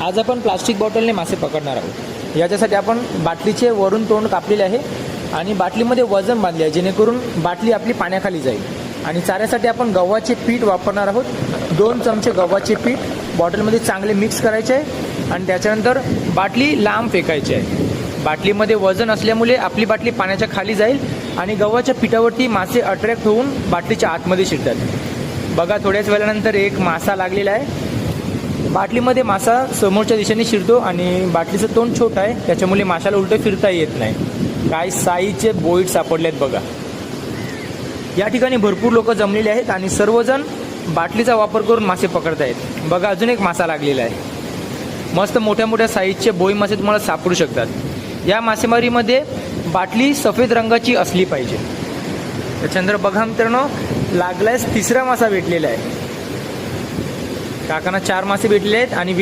आज आपण प्लास्टिक बॉटलने मासे पकडणार आहोत। याच्यासाठी आपण बाटलीचे वरून तोंड कापलेले आहे आणि बाटलीमध्ये वजन बांधले आहे, जेणेकरून बाटली आपली पाण्याखाली जाईल। आणि चाऱ्यासाठी आपण गव्हाचे पीठ वापरणार आहोत। 2 चमचे गव्हाचे पीठ बॉटलमध्ये चांगले मिक्स करायचे आहे आणि त्याच्यानंतर बाटली लांब फेकायची आहे। बाटलीमध्ये वजन असल्यामुळे आपली बाटली पाण्याच्या खाली जाईल आणि गव्हाच्या पिठावरती मासे अट्रॅक्ट होऊन बाटलीच्या आतमध्ये शिरतात। बघा, थोड्याच वेळानंतर एक मासा लागलेला आहे। बाटलीमध्ये मासा समोरच्या दिशेने शिरतो आणि बाटलीचं तोंड छोटं आहे, त्याच्यामुळे माशाला उलटं फिरता येत नाही। काही साईजचे बोईट सापडलेत बघा। या ठिकाणी भरपूर लोक जमलेले आहेत आणि सर्वजण बाटलीचा वापर करून मासे पकडत आहेत। बघा, अजून एक मासा लागलेला आहे। मस्त मोठ्या मोठ्या साईजचे बोई मासे तुम्हाला सापडू शकतात। या मासेमारीमध्ये बाटली सफेद रंगाची असली पाहिजे। त्याच्यानंतर बघा मित्रांनो, लागलाय 3रा मासा भेटलेला आहे। काकांना 4 मासे भेटले आहेत आणि